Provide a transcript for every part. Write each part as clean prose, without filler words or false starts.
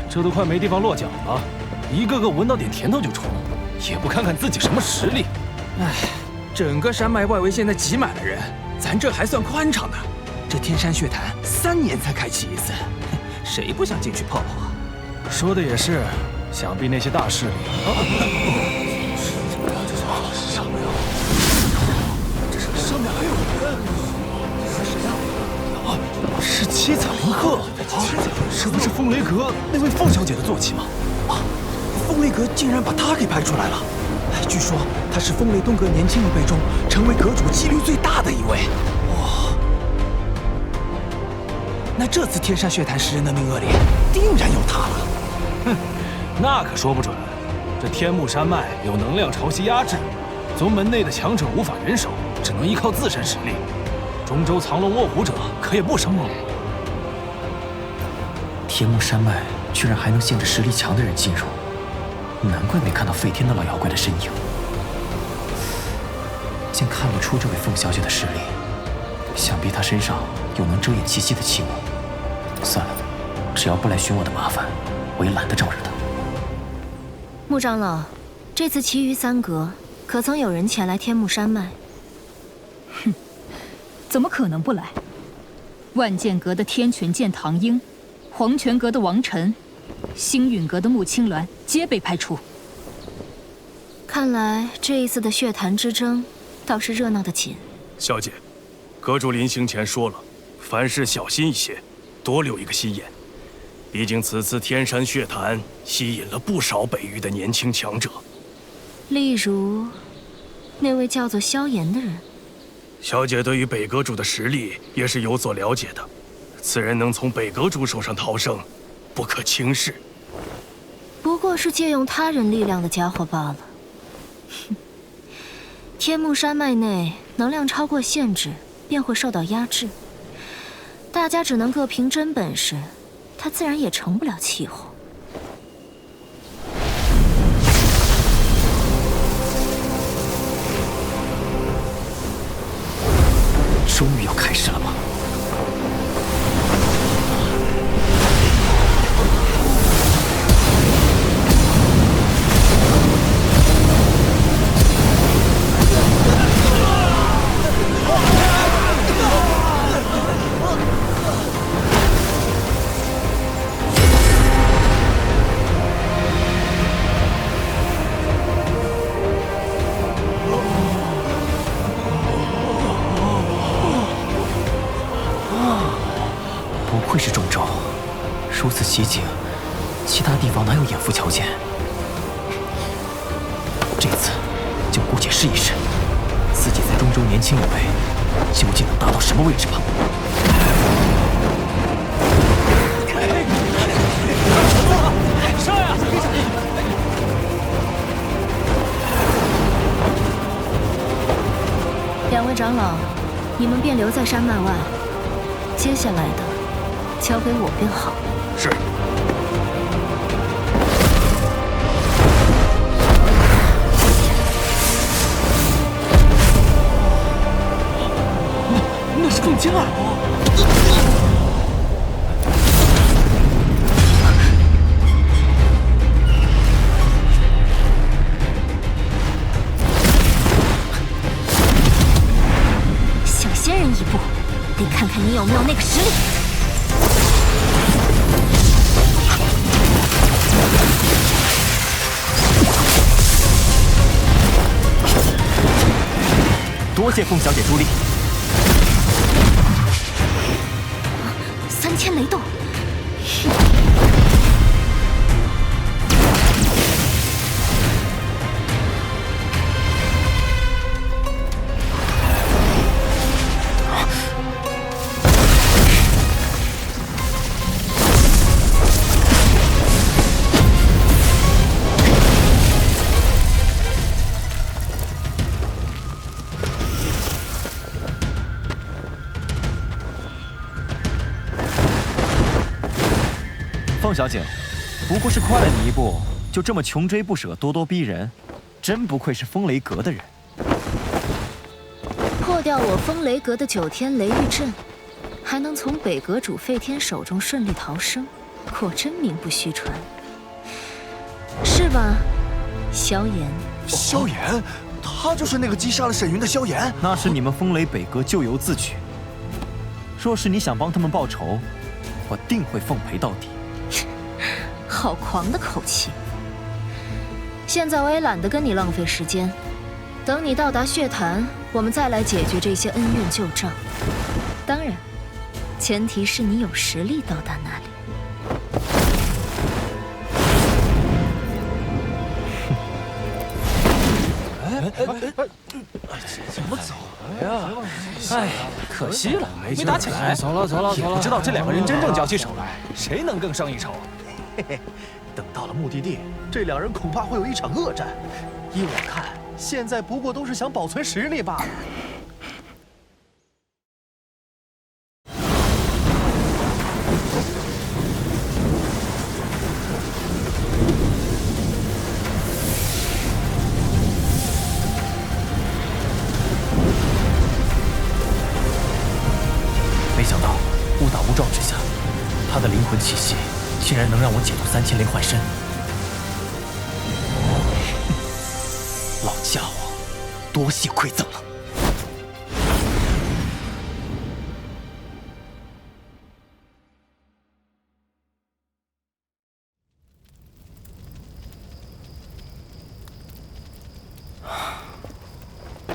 这都快没地方落脚了，一个个闻到点甜头就冲，也不看看自己什么实力。唉，整个山脉外围现在挤满了人，咱这还算宽敞的。这天山血潭3年才开启一次，谁不想进去泡泡啊？说的也是，想必那些大势力。上面还有人，是谁呀？是七彩灵鹤，这不是风雷阁那位凤小姐的坐骑吗？啊，风雷阁竟然把她给派出来了！据说她是风雷东阁年轻一辈中成为阁主几率最大的一位。哇，那这次天山血潭食人的名额里，定然有她了。哼，那可说不准。这天目山脉有能量潮汐压制，宗门内的强者无法忍手，只能依靠自身实力。中州藏龙卧虎者可也不少。天目山脉居然还能限制实力强的人进入，难怪没看到废天的老妖怪的身影。竟看不出这位凤小姐的实力，想必她身上有能遮掩气息的器物。算了，只要不来寻我的麻烦，我也懒得招惹她。穆长老，这次其余3阁可曾有人前来天目山脉？哼，怎么可能不来？万剑阁的天泉剑唐英，黄泉阁的王晨，星陨阁的穆青鸾皆被派出。看来这一次的血潭之争倒是热闹得紧。小姐，阁主临行前说了，凡事小心一些，多留一个心眼。毕竟此次天山血潭吸引了不少北域的年轻强者，例如那位叫做萧炎的人。小姐对于北阁主的实力也是有所了解的，此人能从北阁主手上逃生，不可轻视。不过是借用他人力量的家伙罢了。哼，天目山脉内能量超过限制，便会受到压制，大家只能各凭真本事，他自然也成不了气候。终于要开始了吗？不愧是中州，如此奇景，其他地方哪有眼福瞧见？这次就姑且试一试，自己在中州年轻一辈，究竟能达到什么位置吧。上呀！2位长老，你们便留在山脉外，接下来的交给我便好。是。那是凤青儿。小仙人一步，得看看你有没有那个实力。多谢凤小姐助力。3000雷动。凤小姐，不过是快了你一步，就这么穷追不舍、咄咄逼人，真不愧是风雷阁的人。破掉我风雷阁的9天雷狱阵，还能从北阁主废天手中顺利逃生，果真名不虚传，是吧，萧炎？萧炎，他就是那个击杀了沈云的萧炎。那是你们风雷北阁咎由自取。若是你想帮他们报仇，我定会奉陪到底。好狂的口气！现在我也懒得跟你浪费时间，等你到达血潭，我们再来解决这些恩怨旧账。当然，前提是你有实力到达那里。怎么走呀？哎，可惜了，没打起来。走了。也不知道这两个人真正交起手来，谁能更胜一筹？嘿嘿，等到了目的地，这两人恐怕会有一场恶战。依我看，现在不过都是想保存实力罢了。没想到误打误撞之下，他的灵魂气息竟然能让我解读3000雷幻身。老家伙，多谢馈赠了。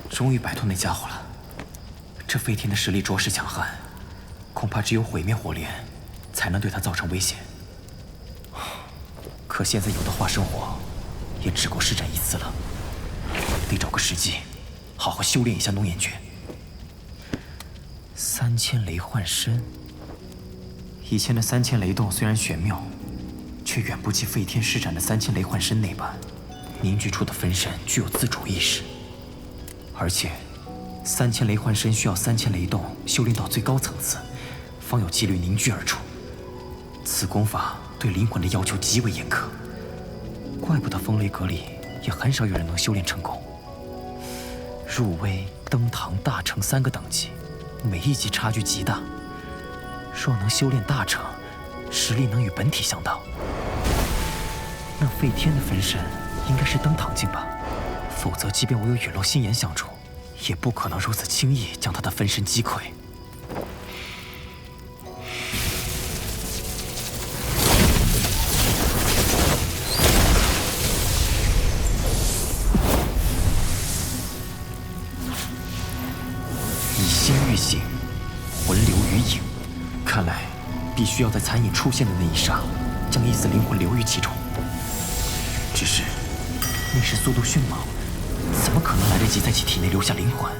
终于摆脱那家伙了。这飞天的实力着实强悍，恐怕只有毁灭火莲才能对他造成威胁。可现在有的化生火，也只够施展一次了。得找个时机，好好修炼一下龙眼诀。3000雷幻身，以前的3000雷动虽然玄妙，却远不及飞天施展的3000雷幻身那般，凝聚出的分身具有自主意识。而且，3000雷幻身需要3000雷动修炼到最高层次，方有几率凝聚而出。此功法对灵魂的要求极为严苛，怪不得风雷阁里也很少有人能修炼成功。入微、登堂、大成3个等级，每一级差距极大。若能修炼大成，实力能与本体相当。那飞天的分身应该是登堂境吧？否则，即便我有陨落心炎相助，也不可能如此轻易将他的分身击溃。以心御形，魂流于影。看来，必须要在残影出现的那一刹，将一丝灵魂留于其中。只是，那时速度迅猛，怎么可能来得及在其体内留下灵魂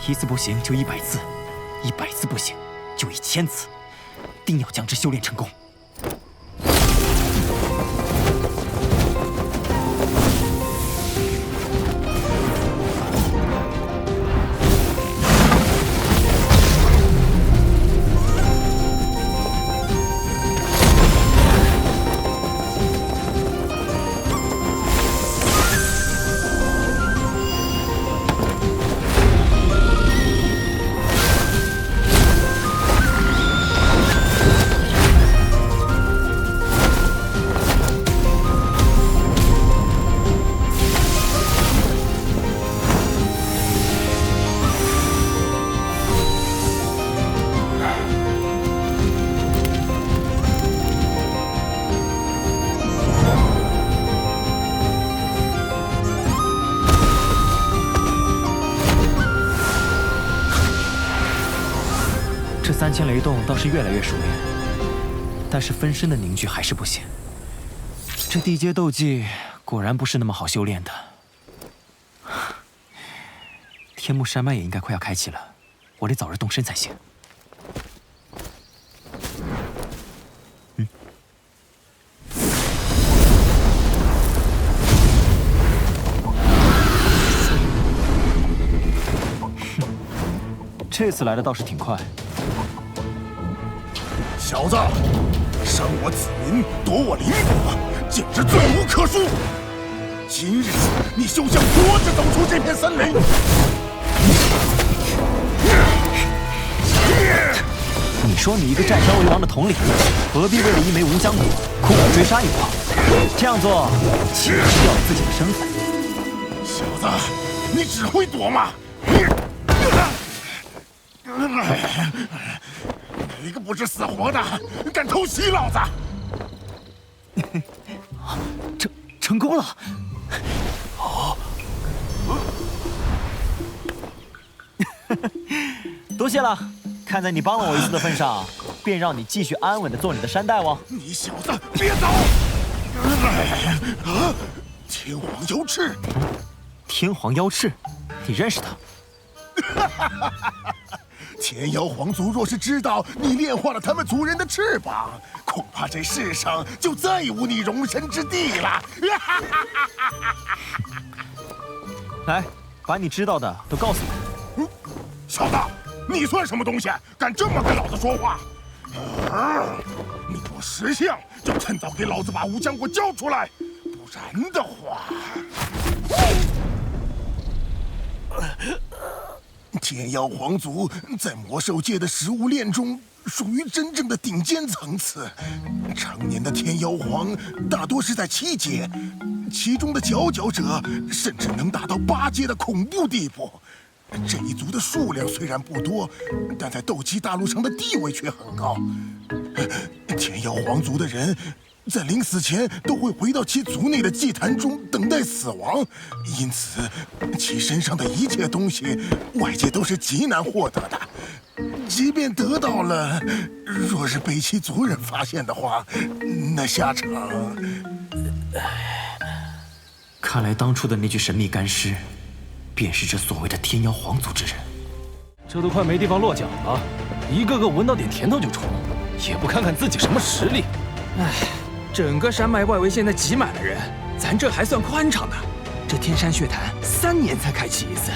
？1次不行就100次，100次不行就1000次，定要将之修炼成功。这3000雷动倒是越来越熟练，但是分身的凝聚还是不行。这地阶斗技果然不是那么好修炼的。天幕山脉也应该快要开启了，我得早日动身才行。这次来的倒是挺快。小子，伤我子民，夺我灵果，简直罪无可恕！今日你休想活着走出这片森林！你说你一个占山为王的统领，何必为了一枚无浆果苦苦追杀一王？这样做岂不是掉了自己的身份？小子，你只会躲吗？哪个不知死活的敢偷袭老子？成功了！多谢了，看在你帮了我一次的份上，便让你继续安稳地做你的山大王。你小子别走！天皇妖翅，天皇妖翅，你认识他？天妖皇族若是知道你炼化了他们族人的翅膀，恐怕这世上就再无你容身之地了。来，把你知道的都告诉我。小子，你算什么东西？敢这么跟老子说话？你若识相，就趁早给老子把无浆果交出来，不然的话，天妖皇族在魔兽界的食物链中属于真正的顶尖层次。常年的天妖皇大多是在7阶，其中的佼佼者甚至能达到8阶的恐怖地步。这一族的数量虽然不多，但在斗气大陆上的地位却很高。天妖皇族的人在临死前都会回到其族内的祭坛中等待死亡，因此其身上的一切东西，外界都是极难获得的。即便得到了，若是被其族人发现的话，那下场……看来当初的那具神秘干尸，便是这所谓的天妖皇族之人。这都快没地方落脚了，一个个闻到点甜头就冲，也不看看自己什么实力。唉，整个山脉外围现在挤满了人，咱这还算宽敞的。这天山血潭3年才开启一次，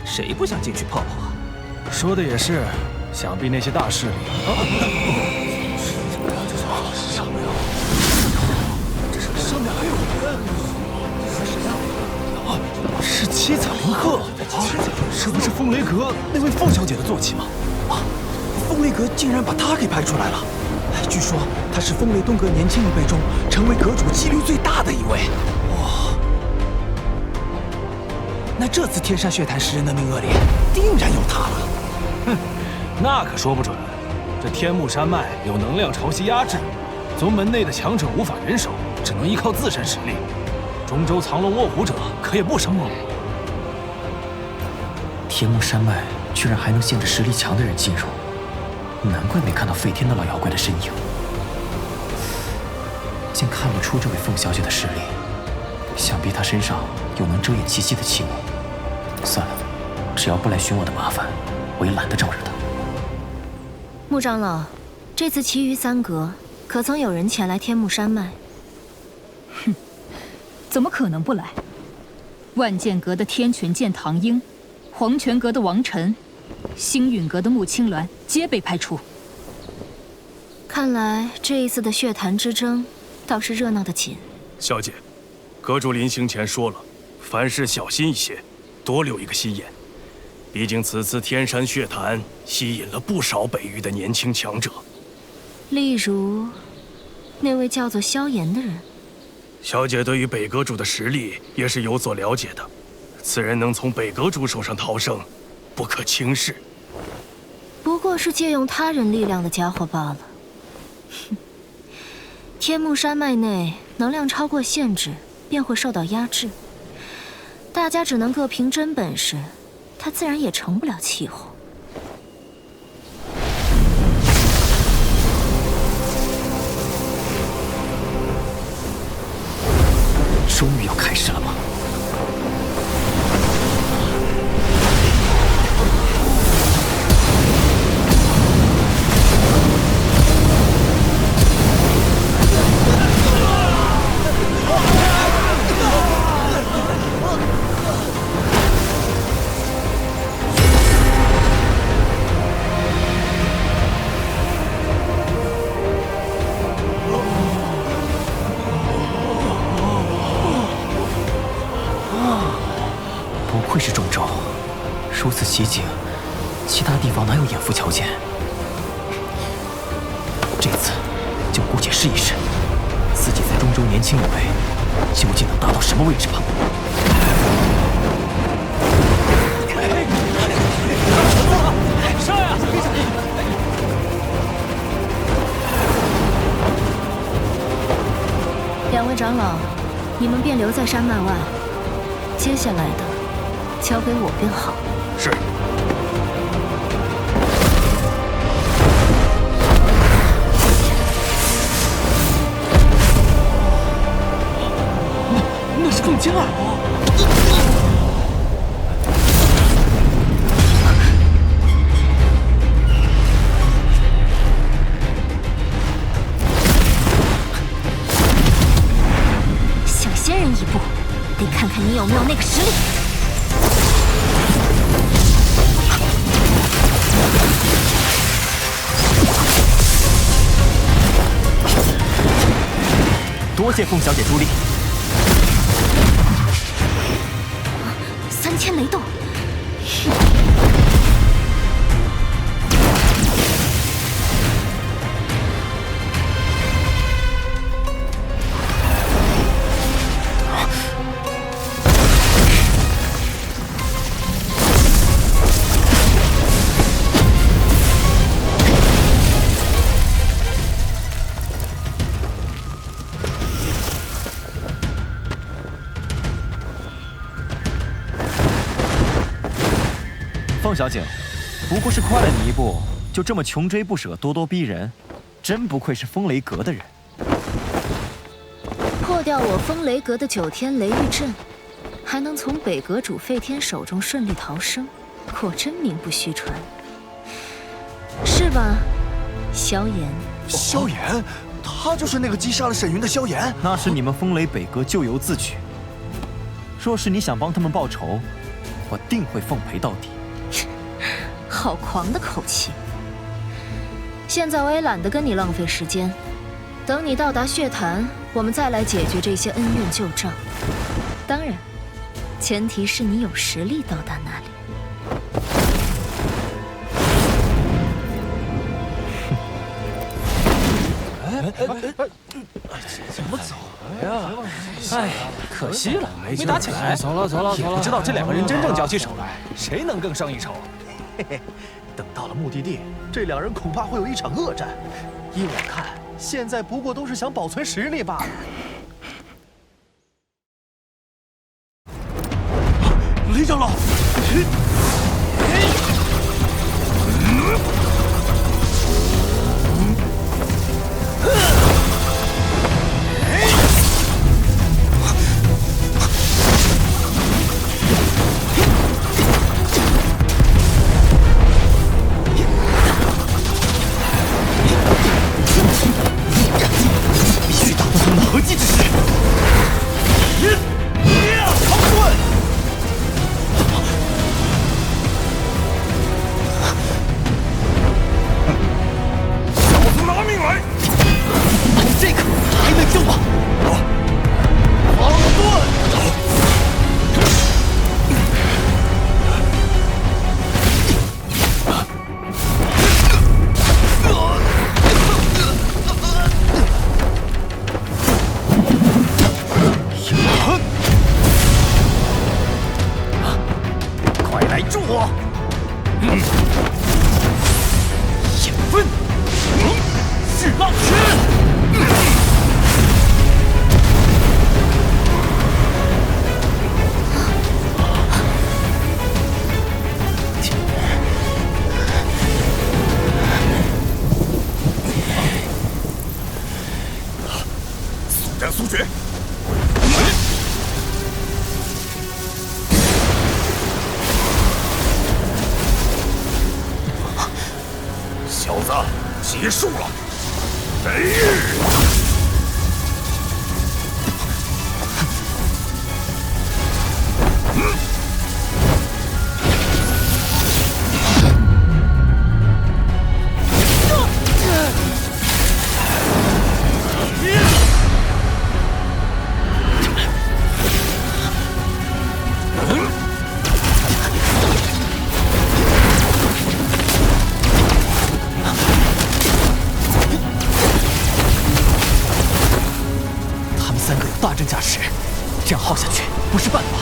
谁不想进去泡泡啊？说的也是，想必那些大势力……上面还有人，是谁啊？是七彩灵鹤，这不是风雷阁那位凤小姐的坐骑吗？风雷阁竟然把她给派出来了，据说她是风雷东阁年轻一辈中成为阁主几率最大的一位。哇！那这次天山血潭食人的名额里，定然有她了。哼，那可说不准。这天目山脉有能量潮汐压制，宗门内的强者无法忍手，只能依靠自身实力。中州藏龙卧虎者可也不少呢。天目山脉居然还能限制实力强的人进入，难怪没看到废天的老妖怪的身影。竟看不出这位凤小姐的实力，想必她身上有能遮掩气息的器物。算了，只要不来寻我的麻烦，我也懒得招惹她。穆长老，这次其余3阁可曾有人前来天目山脉？哼，怎么可能不来？万剑阁的天泉剑唐英，黄泉阁的王晨，星陨阁的穆青鸾皆被派出。看来这一次的血潭之争倒是热闹得紧。小姐，阁主临行前说了，凡事小心一些，多留一个心眼。毕竟此次天山血潭吸引了不少北域的年轻强者，例如那位叫做萧炎的人。小姐对于北阁主的实力也是有所了解的，此人能从北阁主手上逃生，不可轻视。不过是借用他人力量的家伙罢了。哼，天目山脉内能量超过限制，便会受到压制。大家只能各凭真本事，他自然也成不了气候。终于要开始了吗？不愧是中州，如此奇景，其他地方哪有眼福瞧见？试一试，自己在中州年轻有为，究竟能达到什么位置吧。上呀！两位长老，你们便留在山脉外，接下来的交给我便好。是。那是凤江啊！想先人一步，得看看你有没有那个实力。多谢凤小姐助力。3000雷动，凤小姐，不过是快了你一步，就这么穷追不舍、咄咄逼人，真不愧是风雷阁的人。破掉我风雷阁的9天雷狱阵，还能从北阁主废天手中顺利逃生，果真名不虚传，是吧，萧炎？萧炎，他就是那个击杀了沈云的萧炎。那是你们风雷北阁咎由自取。若是你想帮他们报仇，我定会奉陪到底。好狂的口气！现在我也懒得跟你浪费时间，等你到达血潭，我们再来解决这些恩怨旧账。当然，前提是你有实力到达那里。怎么走呀？哎，可惜了，没打起来。走了。也不知道这两个人真正交起手来，谁能更胜一筹？嘿嘿，等到了目的地，这两人恐怕会有一场恶战。依我看，现在不过都是想保存实力罢了。雷长老，合击之势，长棍！小子拿命来！这个还能救吗？王盾！快来助我！引分，是浪拳！速战速决！小子，结束了！雷日！大阵加持，这样耗下去不是办法。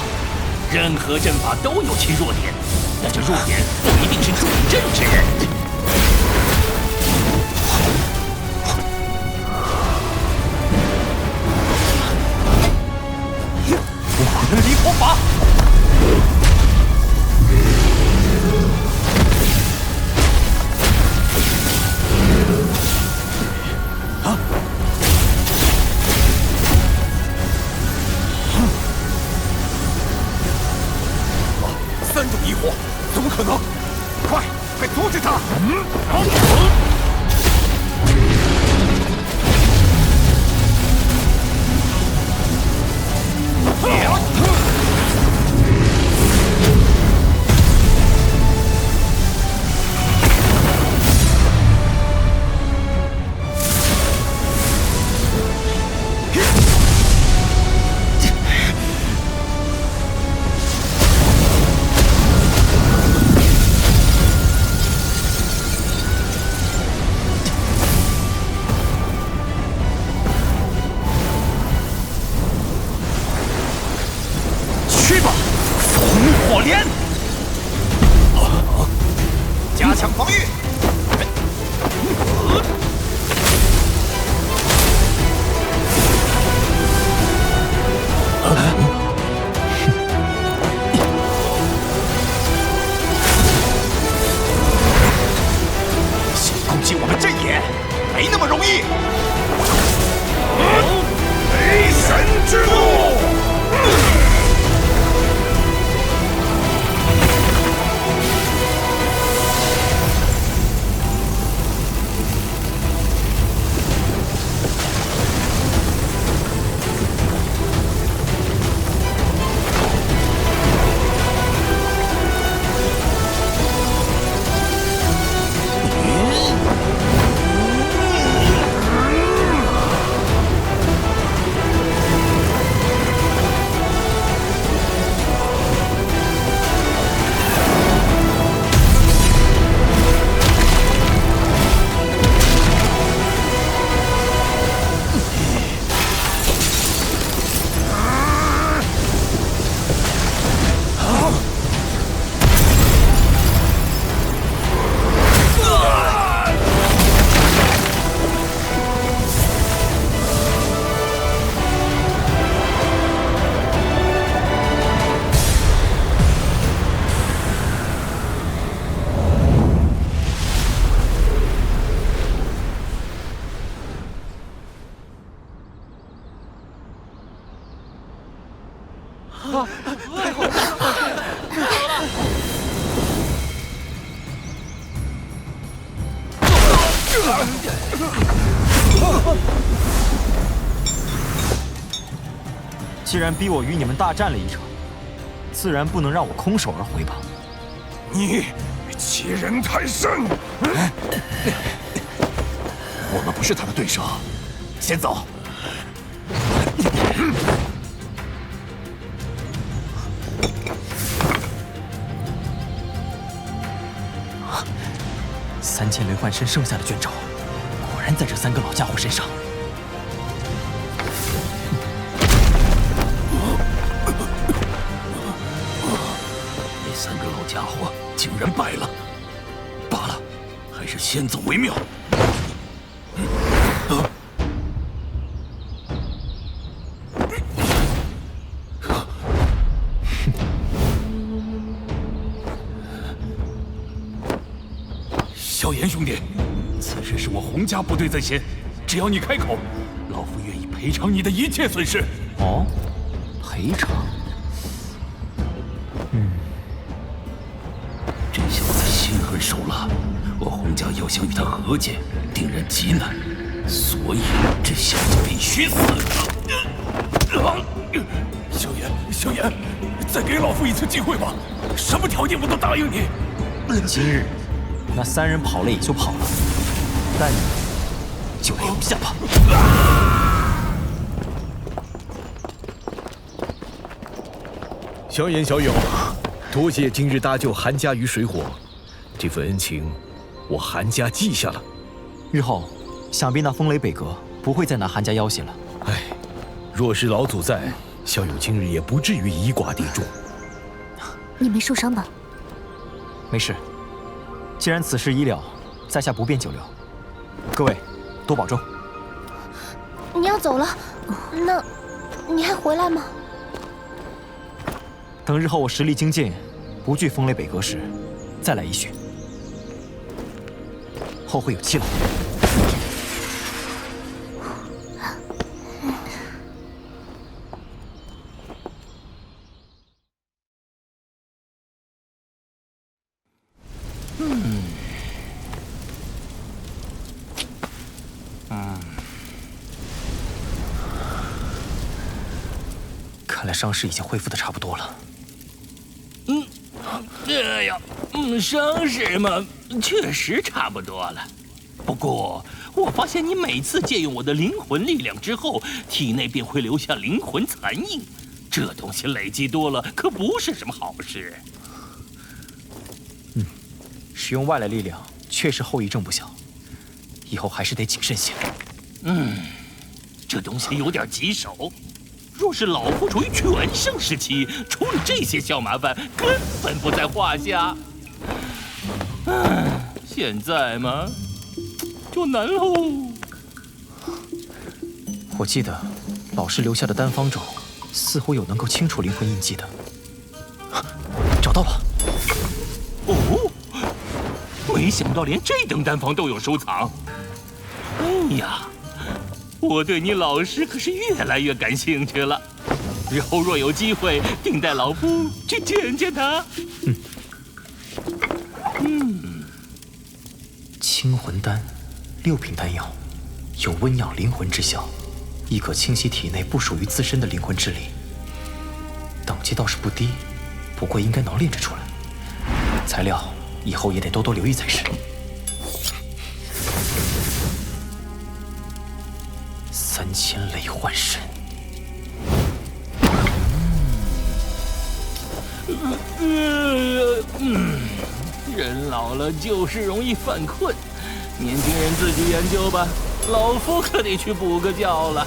任何阵法都有其弱点，但这弱点不一定是主阵之人。我的离火法。3种异火，怎么可能？快阻止他！去吧，烽火连！加强防御。想攻击我们阵眼，没那么容易。雷神之怒！既然逼我与你们大战了一场，自然不能让我空手而回吧？你欺人太甚！我们不是他的对手，先走。3000雷幻参剩下的卷轴，果然在这3个老家伙身上。那3个老家伙竟然败了，罢了，还是先走为妙。萧炎兄弟，此事是我洪家部队在先，只要你开口，老夫愿意赔偿你的一切损失。哦，赔偿？这小子心狠手辣，我洪家要想与他和解，定然极难，所以这小子必须死。萧炎，再给老夫一次机会吧，什么条件我都答应你。今日那3人跑了也就跑了，但你就留下吧。萧炎、小友，多谢今日搭救韩家于水火，这份恩情我韩家记下了。日后想必那风雷北阁不会再拿韩家要挟了。唉，若是老祖在，小友今日也不至于以寡敌众。你没受伤吧？没事。既然此事已了，在下不便久留。各位，多保重。你要走了，那你还回来吗？等日后我实力精进，不惧风雷北阁时，再来一叙。后会有期了。看来伤势已经恢复的差不多了。这呀，伤势嘛，确实差不多了。不过，我发现你每次借用我的灵魂力量之后，体内便会留下灵魂残印，这东西累积多了，可不是什么好事。使用外来力量确实后遗症不小，以后还是得谨慎些。这东西有点棘手。若是老夫处于全盛时期，处理这些小麻烦根本不在话下。现在嘛，就难喽。我记得老师留下的丹方咒，似乎有能够清除灵魂印记的。找到了！哦，没想到连这等丹方都有收藏。哎呀！我对你老师可是越来越感兴趣了，日后若有机会，定带老夫去见见他。清魂丹，6品丹药，有温养灵魂之效，亦可清洗体内不属于自身的灵魂之力。等级倒是不低，不过应该能炼制出来。材料以后也得多多留意才是。3000雷幻身。人老了就是容易犯困，年轻人自己研究吧，老夫可得去补个觉了。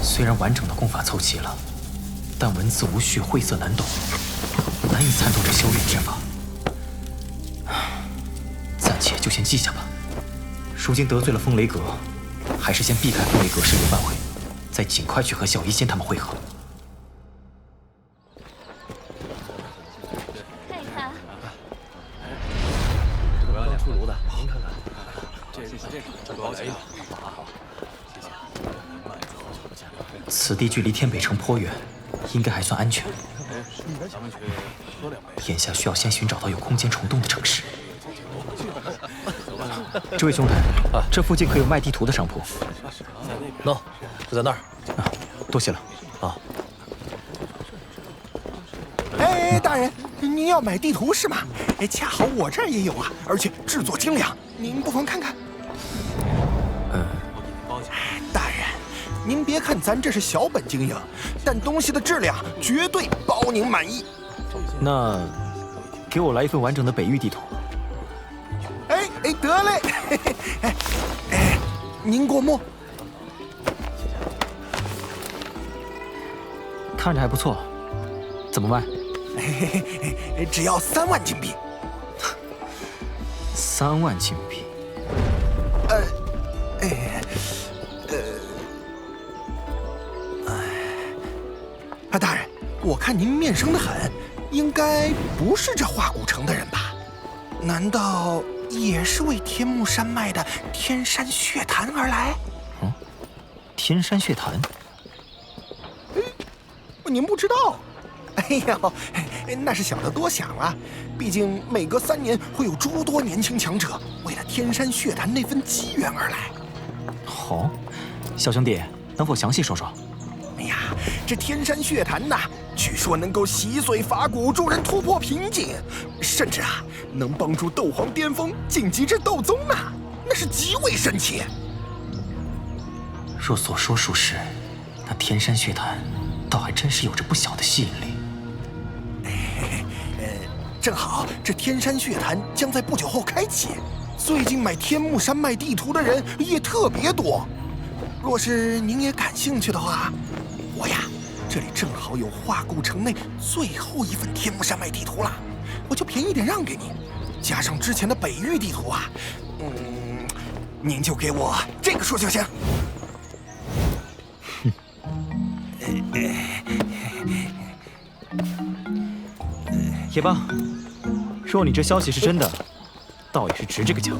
虽然完整的功法凑齐了，但文字无序，晦涩难懂，难以参透这修炼之法。暂且就先记下吧。如今得罪了风雷阁，还是先避开风雷阁势力范围，再尽快去和小医仙他们会合。看一看，这个刚出炉的，您看看。这高级。好。此地距离天北城颇远，应该还算安全。眼下需要先寻找到有空间虫洞的城市。这位兄台，这附近可有卖地图的商铺？喏，就在那儿。多谢了。哎，大人，您要买地图是吗？哎，恰好我这儿也有啊，而且制作精良，您不妨看看。大人，您别看咱这是小本经营，但东西的质量绝对包您满意。那，给我来一份完整的北域地图。哎，得嘞。您过目。看着还不错，怎么卖？只要3万金币。3万金币。大人，我看您面生得很，应该不是这化古城的人吧？难道也是为天目山脉的天山血潭而来？天山血潭？您不知道？哎呦，那是小的多想了。毕竟每隔3年会有诸多年轻强者，为了天山血潭那份机缘而来。哦，小兄弟，能否详细说说？哎呀，这天山血潭呐，据说能够洗髓伐骨，助人突破瓶颈，甚至啊，能帮助斗皇巅峰晋级至斗宗呢，那是极为神奇。若所说属实，那天山血潭倒还真是有着不小的吸引力。正好这天山血潭将在不久后开启，最近买天目山脉地图的人也特别多。若是您也感兴趣的话，我呀，这里正好有化骨城内最后一份天目山脉地图了，我就便宜点让给你，加上之前的北域地图啊，您就给我这个数就行。也罢，若你这消息是真的，倒也是值这个价。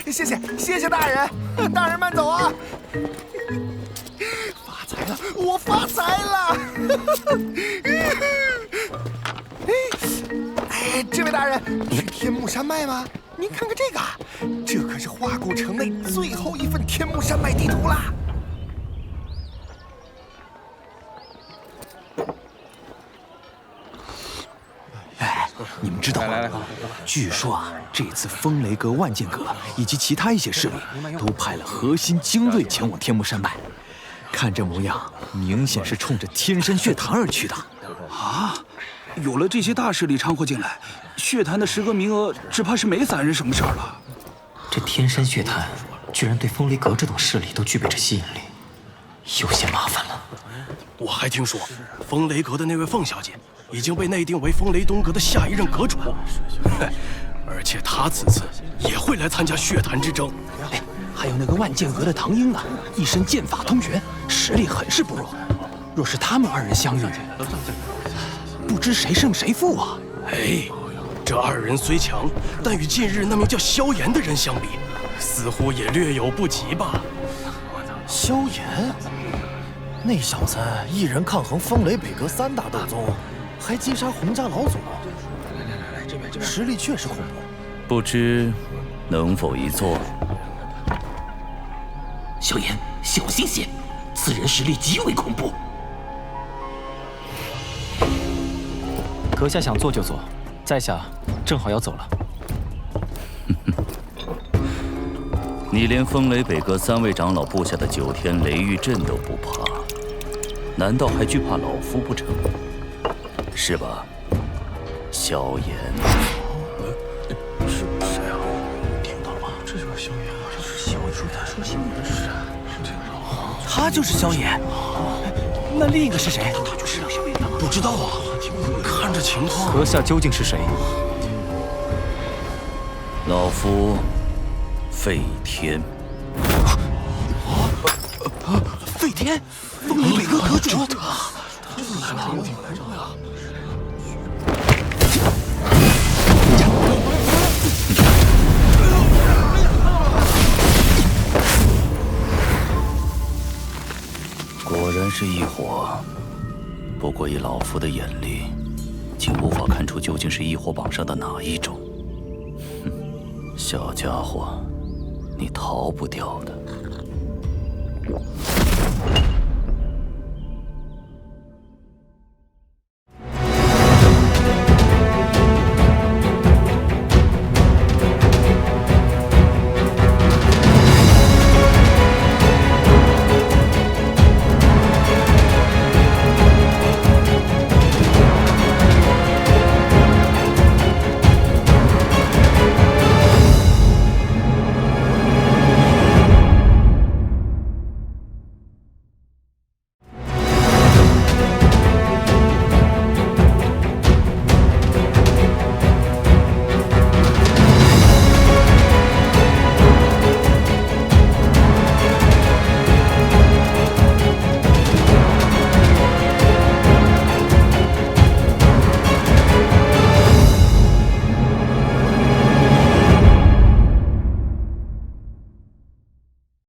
谢谢大人，大人慢走啊！发财了，我发财了！哎，这位大人，去天目山脉吗？您看看这个，这可是化骨城内最后一份天目山脉地图啦！你们知道吗？据说啊，这次风雷阁、万剑阁以及其他一些势力都派了核心精锐前往天目山脉，看这模样，明显是冲着天山血潭而去的。啊，有了这些大势力掺和进来，血潭的10个名额只怕是没散人什么事儿了。这天山血潭居然对风雷阁这种势力都具备着吸引力，有些麻烦了。我还听说，风雷阁的那位凤小姐已经被内定为风雷东阁的下一任阁主，而且她此次也会来参加血潭之争。还有那个万剑阁的唐英啊，一身剑法通玄，实力很是不弱。若是他们2人相遇，不知谁胜谁负啊！哎，这2人虽强，但与近日那名叫萧炎的人相比，似乎也略有不及吧？萧炎，那小子一人抗衡风雷北阁3大斗宗，还击杀洪家老祖，实力确实恐怖。不知能否一座？萧炎，小心些，此人实力极为恐怖。阁下想做就做，在下正好要走了。你连风雷北阁3位长老布下的9天雷狱阵都不怕，难道还惧怕老夫不成？是吧，萧炎？是谁啊？听到了吗？这就是萧炎啊！这是萧炎说他说萧炎是谁？他就是萧炎。那另一个是谁？他就是萧炎。不知道啊，看着情况。阁下究竟是谁？老夫废天。废天，风雷北阁阁主。果然是异火，不过以老夫的眼力，竟无法看出究竟是异火榜上的哪一种。哼，小家伙，你逃不掉的。